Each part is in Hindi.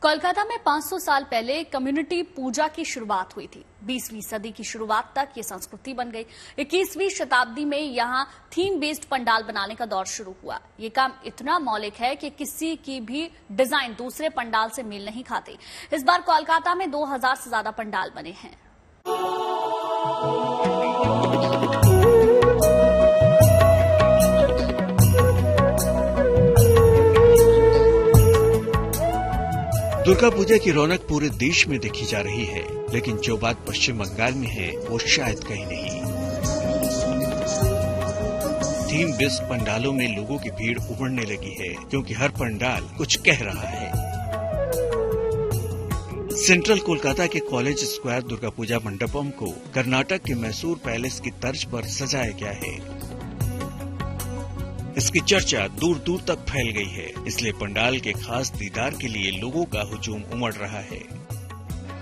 कोलकाता में 500 साल पहले कम्युनिटी पूजा की शुरुआत हुई थी। 20वीं सदी की शुरुआत तक ये संस्कृति बन गई। 21वीं शताब्दी में यहां थीम बेस्ड पंडाल बनाने का दौर शुरू हुआ। ये काम इतना मौलिक है कि किसी की भी डिजाइन दूसरे पंडाल से मेल नहीं खाते। इस बार कोलकाता में 2000 से ज्यादा पंडाल बने हैं। दुर्गा पूजा की रौनक पूरे देश में देखी जा रही है, लेकिन जो बात पश्चिम बंगाल में है वो शायद कहीं नहीं। थीम बेस्ड पंडालों में लोगों की भीड़ उमड़ने लगी है, क्योंकि हर पंडाल कुछ कह रहा है। सेंट्रल कोलकाता के कॉलेज स्क्वायर दुर्गा पूजा मंडपम को कर्नाटक के मैसूर पैलेस की तर्ज पर सजाया गया है। इसकी चर्चा दूर दूर तक फैल गई है, इसलिए पंडाल के खास दीदार के लिए लोगों का हुजूम उमड़ रहा है।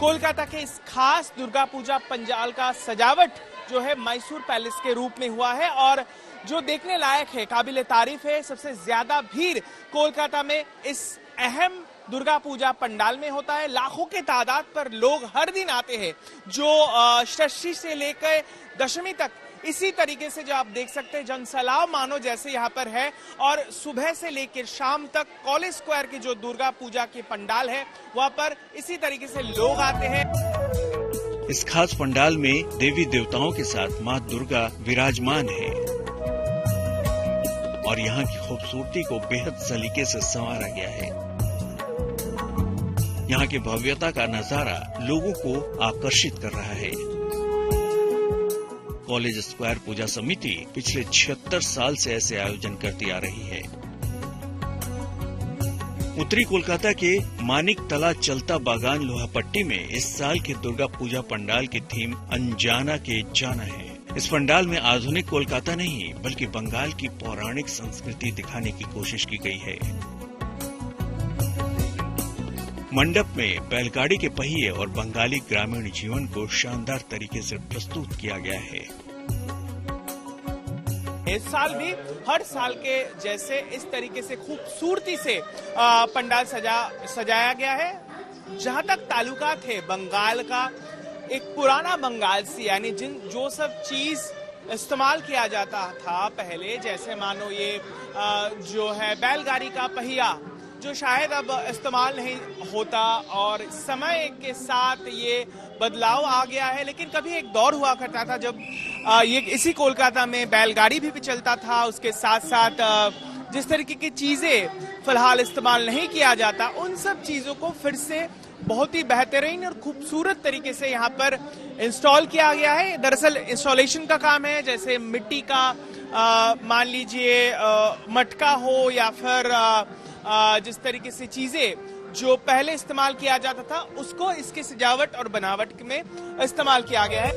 कोलकाता के इस खास दुर्गा पूजा पंडाल का सजावट जो है मैसूर पैलेस के रूप में हुआ है और जो देखने लायक है, काबिले तारीफ है। सबसे ज्यादा भीड़ कोलकाता में इस अहम दुर्गा पूजा पंडाल में होता है। लाखों के तादाद पर लोग हर दिन आते हैं, जो षष्ठी से लेकर दशमी तक इसी तरीके से जो आप देख सकते हैं जनसैलाब मानो जैसे यहाँ पर है। और सुबह से लेकर शाम तक कॉलेज स्क्वायर की जो दुर्गा पूजा की पंडाल है वहाँ पर इसी तरीके से लोग आते हैं। इस खास पंडाल में देवी देवताओं के साथ माँ दुर्गा विराजमान है और यहाँ की खूबसूरती को बेहद सलीके से संवारा गया है। यहाँ की भव्यता का नजारा लोगों को आकर्षित कर रहा है। कॉलेज स्क्वायर पूजा समिति पिछले 76 साल से ऐसे आयोजन करती आ रही है। उत्तरी कोलकाता के मानिक तला चलता बागान लोहापट्टी में इस साल के दुर्गा पूजा पंडाल की थीम अनजाना के जाना है। इस पंडाल में आधुनिक कोलकाता नहीं बल्कि बंगाल की पौराणिक संस्कृति दिखाने की कोशिश की गई है। मंडप में बैलगाड़ी के पहिए और बंगाली ग्रामीण जीवन को शानदार तरीके से प्रस्तुत किया गया है। इस साल भी हर साल के जैसे इस तरीके से खूबसूरती से पंडाल सजाया गया है। जहां तक ताल्लुकात है बंगाल का, एक पुराना बंगाल से, यानी जो सब चीज इस्तेमाल किया जाता था पहले, जैसे मानो ये जो है बैलगाड़ी का पहिया जो शायद अब इस्तेमाल नहीं होता और समय के साथ ये बदलाव आ गया है। लेकिन कभी एक दौर हुआ करता था जब ये इसी कोलकाता में बैलगाड़ी भी चलता था। उसके साथ साथ जिस तरीके की चीजें फिलहाल इस्तेमाल नहीं किया जाता, उन सब चीजों को फिर से बहुत ही बेहतरीन और खूबसूरत तरीके से यहाँ पर इंस्टॉल किया गया है। दरअसल इंस्टॉलेशन का काम है, जैसे मिट्टी का मान लीजिए मटका हो या फिर जिस तरीके से चीजें जो पहले इस्तेमाल किया जाता था उसको इसके सजावट और बनावट में इस्तेमाल किया गया है।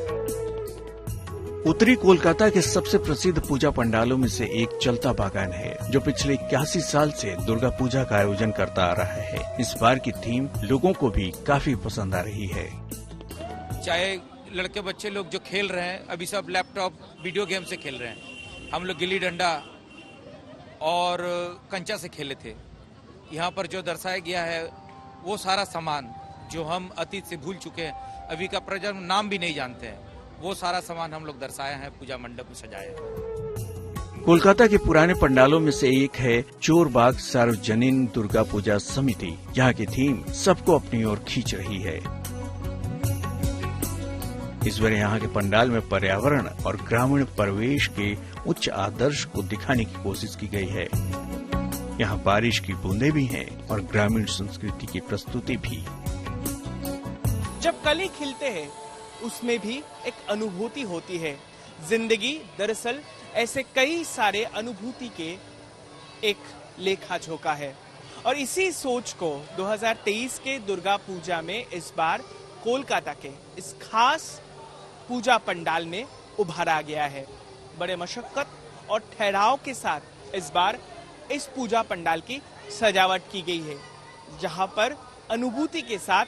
उत्तरी कोलकाता के सबसे प्रसिद्ध पूजा पंडालों में से एक चलता बागान है, जो पिछले 81 साल से दुर्गा पूजा का आयोजन करता आ रहा है। इस बार की थीम लोगों को भी काफी पसंद आ रही है। चाहे लड़के बच्चे लोग जो खेल रहे हैं, अभी सब लैपटॉप वीडियो गेम से खेल रहे हैं। हम लोग गिल्ली डंडा और कंचा से खेले थे। यहाँ पर जो दर्शाया गया है वो सारा सामान जो हम अतीत से भूल चुके हैं, अभी का प्रजन्म नाम भी नहीं जानते हैं, वो सारा सामान हम लोग दर्शाया है, पूजा मंडप में सजाया। कोलकाता के पुराने पंडालों में से एक है चोरबाग सार्वजनिक दुर्गा पूजा समिति। यहाँ की थीम सबको अपनी ओर खींच रही है। इस बार यहाँ के पंडाल में पर्यावरण और ग्रामीण परिवेश के उच्च आदर्श को दिखाने की कोशिश की गई है। यहाँ बारिश की बूंदें भी हैं और ग्रामीण संस्कृति की प्रस्तुति भी। जब कली खिलते हैं उसमें भी एक अनुभूति होती है। जिंदगी दरअसल ऐसे कई सारे अनुभूति के एक लेखा जोखा है और इसी सोच को 2023 के दुर्गा पूजा में इस बार कोलकाता के इस खास पूजा पंडाल में उभारा गया है। बड़े मशक्कत और ठहराव के साथ इस बार इस पूजा पंडाल की सजावट की गई है, जहां पर अनुभूति के साथ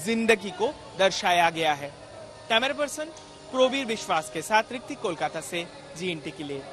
जिंदगी को दर्शाया गया है। कैमरा पर्सन प्रवीर विश्वास के साथ ऋतिक, कोलकाता से GNT के लिए।